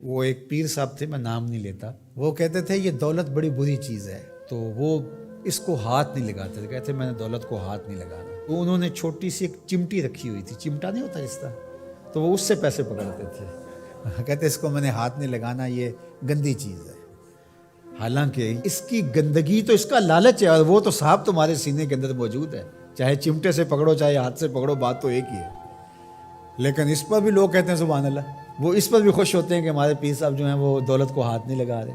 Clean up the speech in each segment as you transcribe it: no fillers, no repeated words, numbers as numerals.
وہ ایک پیر صاحب تھے، میں نام نہیں لیتا، وہ کہتے تھے یہ دولت بڑی بری چیز ہے، تو وہ اس کو ہاتھ نہیں لگاتے تھے، کہتے میں نے دولت کو ہاتھ نہیں لگانا۔ تو انہوں نے چھوٹی سی ایک چمٹی رکھی ہوئی تھی، چمٹا نہیں ہوتا اس طرح، تو وہ اس سے پیسے پکڑتے تھے، کہتے اس کو میں نے ہاتھ نہیں لگانا، یہ گندی چیز ہے۔ حالانکہ اس کی گندگی تو اس کا لالچ ہے، اور وہ تو صاحب تمہارے سینے کے اندر موجود ہے، چاہے چمٹے سے پکڑو چاہے ہاتھ سے پکڑو، بات تو ایک ہی ہے۔ لیکن اس پر بھی لوگ کہتے ہیں سبحان اللہ، وہ اس پر بھی خوش ہوتے ہیں کہ ہمارے پیر صاحب جو ہیں وہ دولت کو ہاتھ نہیں لگا رہے۔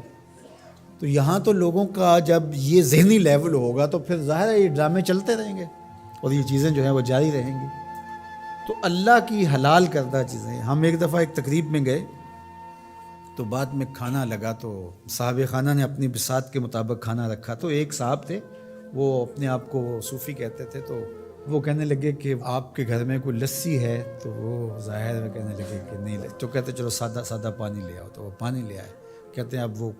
تو یہاں تو لوگوں کا جب یہ ذہنی لیول ہوگا تو پھر ظاہر ہے یہ ڈرامے چلتے رہیں گے اور یہ چیزیں جو ہیں وہ جاری رہیں گی۔ تو اللہ کی حلال کردہ چیزیں، ہم ایک دفعہ ایک تقریب میں گئے تو بعد میں کھانا لگا، تو صاحب خانہ نے اپنی بساط کے مطابق کھانا رکھا، تو ایک صاحب تھے وہ اپنے آپ کو صوفی کہتے تھے، تو وہ کہنے لگے کہ آپ کے گھر میں کوئی لسی ہے، تو وہ ظاہر میں کہنے لگے کہ نہیں، تو کہتے چلو سادہ سادہ پانی لے آؤ، تو وہ پانی لے آئے، کہتے ہیں اب وہ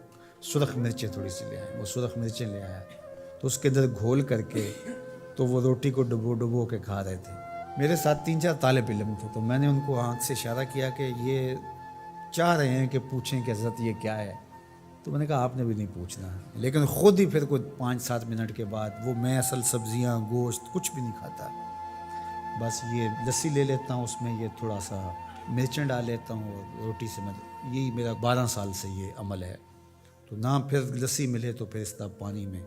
سرخ مرچیں تھوڑی سی لے آئے، وہ سرخ مرچیں لے آیا، تو اس کے اندر گھول کر کے تو وہ روٹی کو ڈبو کے کھا رہے تھے۔ میرے ساتھ 3-4 طالب علم تھے، تو میں نے ان کو آنکھ سے اشارہ کیا کہ یہ چاہ رہے ہیں کہ پوچھیں کہ حضرت یہ کیا ہے، تو میں نے کہا آپ نے بھی نہیں پوچھنا، لیکن خود ہی پھر کوئی 5-7 منٹ کے بعد وہ میں اصل سبزیاں گوشت کچھ بھی نہیں کھاتا، بس یہ لسی لے لیتا ہوں، اس میں یہ تھوڑا سا مرچیں ڈال لیتا ہوں اور روٹی سے میں، یہی میرا 12 سال سے یہ عمل ہے، تو نہ پھر لسی ملے تو پھر اس طرح پانی میں۔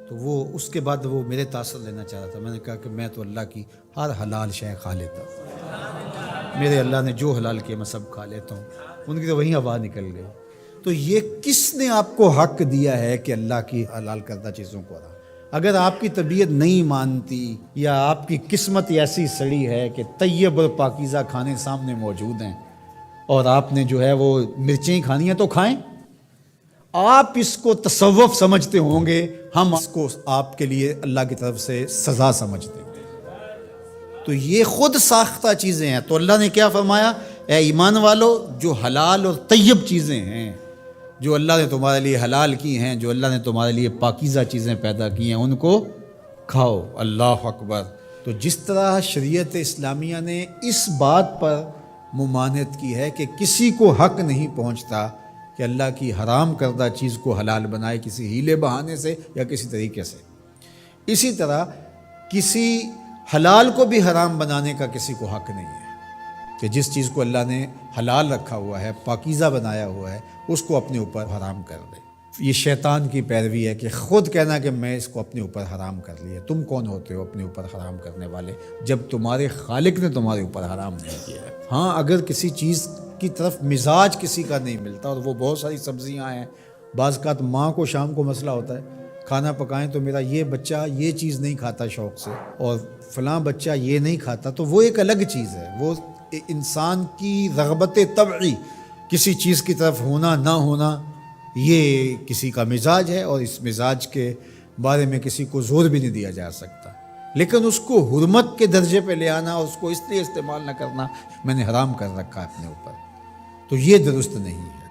تو وہ اس کے بعد وہ میرے تاثر لینا چاہ رہا تھا، میں نے کہا کہ میں تو اللہ کی ہر حلال شے کھا لیتا ہوں، میرے اللہ نے جو حلال کیا میں سب کھا لیتا ہوں، ان کی تو وہیں ہوا نکل گئی۔ تو یہ کس نے آپ کو حق دیا ہے کہ اللہ کی حلال کردہ چیزوں کو حرام؟ اگر آپ کی طبیعت نہیں مانتی یا آپ کی قسمت ایسی سڑی ہے کہ طیب اور پاکیزہ کھانے سامنے موجود ہیں اور آپ نے جو ہے وہ مرچیں ہی کھانی ہیں تو کھائیں، آپ اس کو تصوف سمجھتے ہوں گے، ہم اس کو آپ کے لیے اللہ کی طرف سے سزا سمجھتے ہیں۔ تو یہ خود ساختہ چیزیں ہیں، تو اللہ نے کیا فرمایا، اے ایمان والو جو حلال اور طیب چیزیں ہیں، جو اللہ نے تمہارے لیے حلال کی ہیں، جو اللہ نے تمہارے لیے پاکیزہ چیزیں پیدا کی ہیں، ان کو کھاؤ۔ اللہ اکبر۔ تو جس طرح شریعت اسلامیہ نے اس بات پر ممانعت کی ہے کہ کسی کو حق نہیں پہنچتا کہ اللہ کی حرام کردہ چیز کو حلال بنائے کسی ہیلے بہانے سے یا کسی طریقے سے، اسی طرح کسی حلال کو بھی حرام بنانے کا کسی کو حق نہیں ہے کہ جس چیز کو اللہ نے حلال رکھا ہوا ہے، پاکیزہ بنایا ہوا ہے، اس کو اپنے اوپر حرام کر دے۔ یہ شیطان کی پیروی ہے کہ خود کہنا کہ میں اس کو اپنے اوپر حرام کر لیا۔ تم کون ہوتے ہو اپنے اوپر حرام کرنے والے جب تمہارے خالق نے تمہارے اوپر حرام نہیں کیا ہے؟ ہاں، اگر کسی چیز کی طرف مزاج کسی کا نہیں ملتا، اور وہ بہت ساری سبزیاں ہیں، بعض اوقات ماں کو شام کو مسئلہ ہوتا ہے، کھانا پکائیں تو میرا یہ بچہ یہ چیز نہیں کھاتا شوق سے اور فلاں بچہ یہ نہیں کھاتا، تو وہ ایک الگ چیز ہے، وہ انسان کی رغبت طبعی کسی چیز کی طرف ہونا نہ ہونا، یہ کسی کا مزاج ہے، اور اس مزاج کے بارے میں کسی کو زور بھی نہیں دیا جا سکتا، لیکن اس کو حرمت کے درجے پہ لے آنا اور اس کو اس لیے استعمال نہ کرنا میں نے حرام کر رکھا ہے اپنے اوپر، تو یہ درست نہیں ہے۔